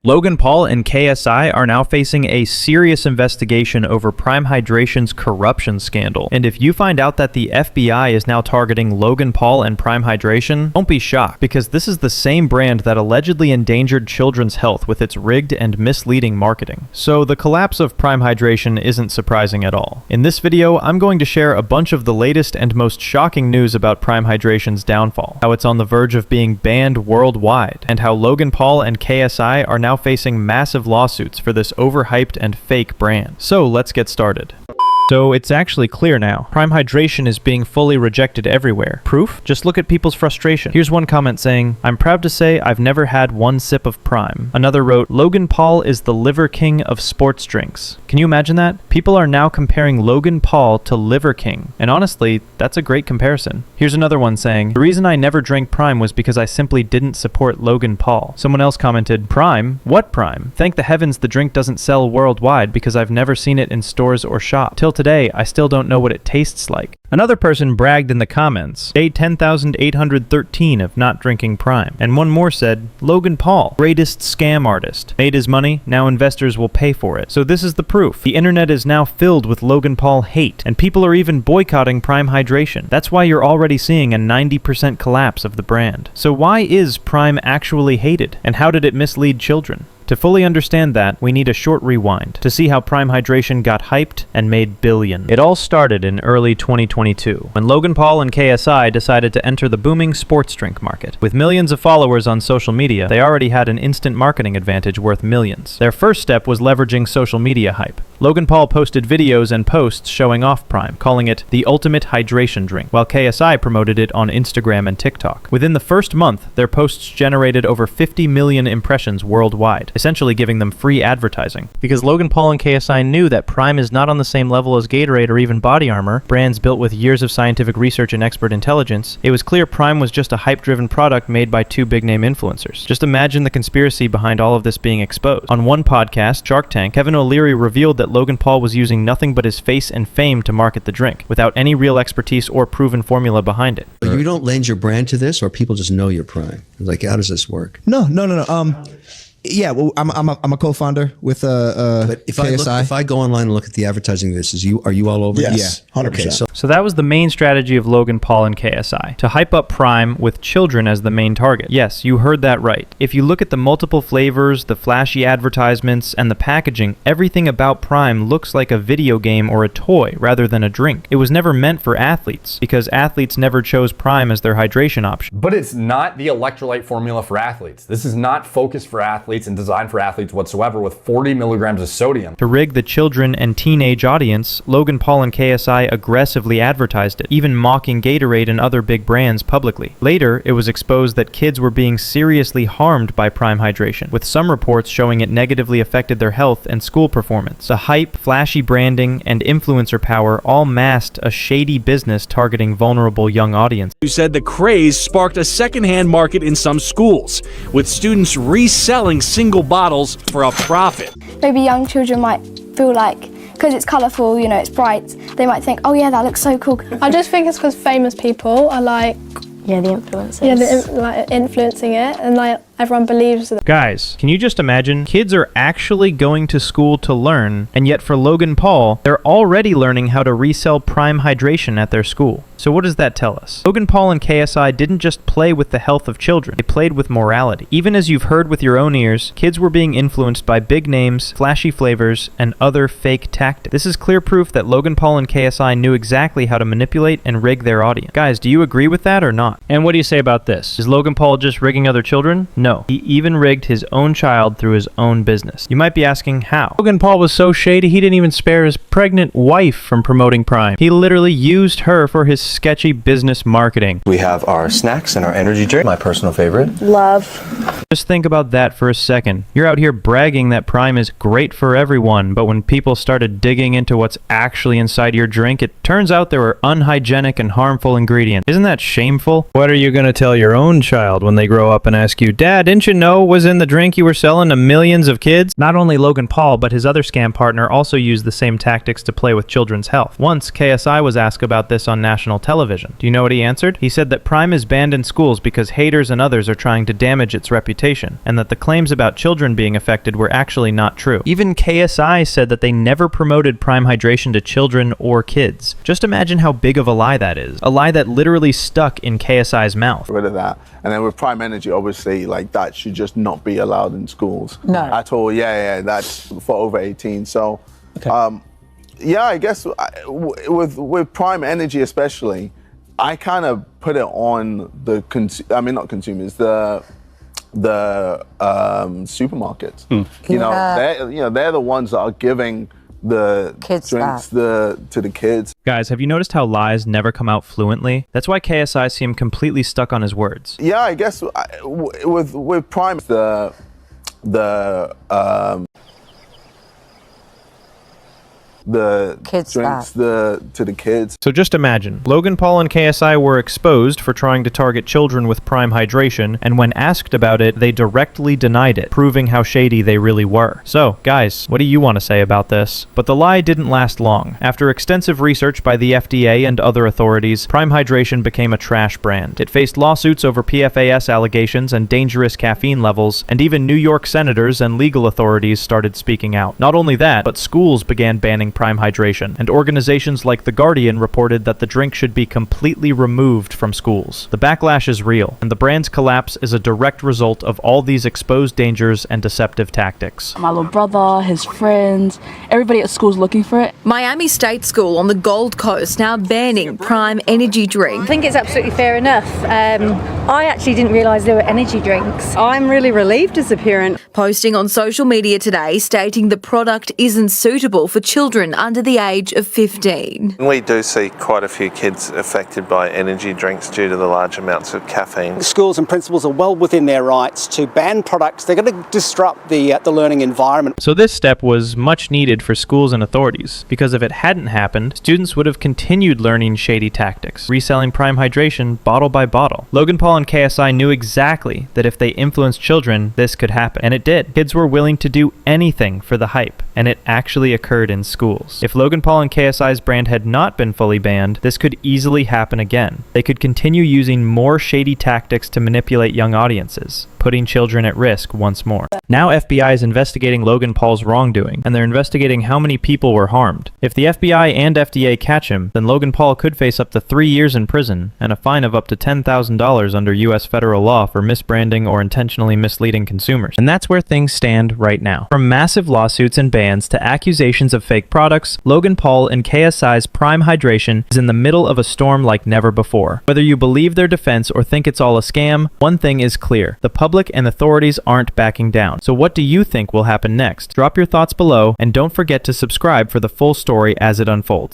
Logan Paul and KSI are now facing a serious investigation over Prime Hydration's corruption scandal. And if you find out that the FBI is now targeting Logan Paul and Prime Hydration, don't be shocked, because this is the same brand that allegedly endangered children's health with its rigged and misleading marketing. So the collapse of Prime Hydration isn't surprising at all. In this video, I'm going to share a bunch of the latest and most shocking news about Prime Hydration's downfall, how it's on the verge of being banned worldwide, and how Logan Paul and KSI are now facing massive lawsuits for this overhyped and fake brand. So let's get started. So it's actually clear now. Prime Hydration is being fully rejected everywhere. Proof? Just look at people's frustration. Here's one comment saying, "I'm proud to say I've never had one sip of Prime." Another wrote, "Logan Paul is the liver king of sports drinks." Can you imagine that? People are now comparing Logan Paul to Liver King. And honestly, that's a great comparison. Here's another one saying, "The reason I never drank Prime was because I simply didn't support Logan Paul." Someone else commented, "Prime? What Prime? Thank the heavens the drink doesn't sell worldwide because I've never seen it in stores or shop. Till today, I still don't know what it tastes like." Another person bragged in the comments, "Day 10,813 of not drinking Prime." And one more said, "Logan Paul, greatest scam artist. Made his money, now investors will pay for it." So this is the proof. The internet is now filled with Logan Paul hate, and people are even boycotting Prime Hydration. That's why you're already seeing a 90% collapse of the brand. So why is Prime actually hated? And how did it mislead children? To fully understand that, we need a short rewind to see how Prime Hydration got hyped and made billions. It all started in early 2022, when Logan Paul and KSI decided to enter the booming sports drink market. With millions of followers on social media, they already had an instant marketing advantage worth millions. Their first step was leveraging social media hype. Logan Paul posted videos and posts showing off Prime, calling it the ultimate hydration drink, while KSI promoted it on Instagram and TikTok. Within the first month, their posts generated over 50 million impressions worldwide, essentially giving them free advertising. Because Logan Paul and KSI knew that Prime is not on the same level as Gatorade or even Body Armor, brands built with years of scientific research and expert intelligence, it was clear Prime was just a hype-driven product made by two big-name influencers. Just imagine the conspiracy behind all of this being exposed. On one podcast, Shark Tank, Kevin O'Leary revealed that Logan Paul was using nothing but his face and fame to market the drink, without any real expertise or proven formula behind it. You don't lend your brand to this, or people just know your Prime? Like, how does this work? No. Yeah, well, I'm a co-founder with But if KSI. if I go online and look at the advertising of this, are you all over? Yes, Yeah, 100%. Okay, So that was the main strategy of Logan Paul and KSI, to hype up Prime with children as the main target. Yes, you heard that right. If you look at the multiple flavors, the flashy advertisements, and the packaging, everything about Prime looks like a video game or a toy rather than a drink. It was never meant for athletes, because athletes never chose Prime as their hydration option. But it's not the electrolyte formula for athletes. This is not focused for athletes and designed for athletes whatsoever, with 40 milligrams of sodium. To rig the children and teenage audience, Logan Paul and KSI aggressively advertised it, even mocking Gatorade and other big brands publicly. Later, it was exposed that kids were being seriously harmed by Prime Hydration, with some reports showing it negatively affected their health and school performance. The hype, flashy branding, and influencer power all masked a shady business targeting vulnerable young audiences. Who said the craze sparked a secondhand market in some schools, with students reselling single bottles for a profit. Maybe young children might feel like, because it's colourful, you know, it's bright, they might think, oh yeah, that looks so cool. I just think it's because famous people are like, Yeah, the influencers. yeah, like influencing it, and like everyone believes it. Guys, can you just imagine? Kids are actually going to school to learn, and yet for Logan Paul, they're already learning how to resell Prime Hydration at their school. So what does that tell us? Logan Paul and KSI didn't just play with the health of children, they played with morality. Even as you've heard with your own ears, kids were being influenced by big names, flashy flavors, and other fake tactics. This is clear proof that Logan Paul and KSI knew exactly how to manipulate and rig their audience. Guys, do you agree with that or not? And what do you say about this? Is Logan Paul just rigging other children? No. He even rigged his own child through his own business. You might be asking how. Logan Paul was so shady he didn't even spare his pregnant wife from promoting Prime. He literally used her for his sketchy business marketing. We have our snacks and our energy drink, my personal favorite. Love. Just think about that for a second. You're out here bragging that Prime is great for everyone, but when people started digging into what's actually inside your drink, it turns out there were unhygienic and harmful ingredients. Isn't that shameful? What are you going to tell your own child when they grow up and ask you, "Dad, yeah, didn't you know what was in the drink you were selling to millions of kids? Not only Logan Paul, but his other scam partner also used the same tactics to play with children's health. Once, KSI was asked about this on national television. Do you know what he answered? He said that Prime is banned in schools because haters and others are trying to damage its reputation, and that the claims about children being affected were actually not true. Even KSI said that they never promoted Prime hydration to children or kids. Just imagine how big of a lie that is. A lie that literally stuck in KSI's mouth. Rid of that. And then with Prime Energy, obviously, like that should just not be allowed in schools. No. At all. Yeah, that's for over 18. So, yeah, I guess with Prime Energy especially, I kind of put it on the not consumers, the supermarkets. They're the ones that are giving the kids drinks to the kids. Guys, have you noticed how lies never come out fluently? That's why KSI seemed completely stuck on his words. Yeah, I guess with Prime, the kids drinks to the kids. So just imagine, Logan Paul and KSI were exposed for trying to target children with Prime hydration, and when asked about it, they directly denied it, proving how shady they really were. So, guys, what do you want to say about this? But the lie didn't last long. After extensive research by the FDA and other authorities, Prime Hydration became a trash brand. It faced lawsuits over PFAS allegations and dangerous caffeine levels, and even New York senators and legal authorities started speaking out. Not only that, but schools began banning Prime hydration, and organizations like The Guardian reported that the drink should be completely removed from schools. The backlash is real, and the brand's collapse is a direct result of all these exposed dangers and deceptive tactics. My little brother, his friends, everybody at school's looking for it. Miami State School on the Gold Coast now banning Prime energy drink. I think it's absolutely fair enough. I actually didn't realise there were energy drinks. I'm really relieved as a parent. Posting on social media today stating the product isn't suitable for children under the age of 15. We do see quite a few kids affected by energy drinks due to the large amounts of caffeine. Schools and principals are well within their rights to ban products. They're going to disrupt the learning environment. So this step was much needed for schools and authorities, because if it hadn't happened, students would have continued learning shady tactics, reselling Prime hydration bottle by bottle. Logan Paul and KSI knew exactly that if they influenced children, this could happen, and it did. Kids were willing to do anything for the hype, and it actually occurred in schools. If Logan Paul and KSI's brand had not been fully banned, this could easily happen again. They could continue using more shady tactics to manipulate young audiences, putting children at risk once more. Now FBI is investigating Logan Paul's wrongdoing, and they're investigating how many people were harmed. If the FBI and FDA catch him, then Logan Paul could face up to 3 years in prison and a fine of up to $10,000 under U.S. federal law for misbranding or intentionally misleading consumers. And that's where things stand right now. From massive lawsuits and bans to accusations of fake products, Logan Paul and KSI's Prime Hydration is in the middle of a storm like never before. Whether you believe their defense or think it's all a scam, one thing is clear: the public and authorities aren't backing down. So what do you think will happen next? Drop your thoughts below, and don't forget to subscribe for the full story as it unfolds.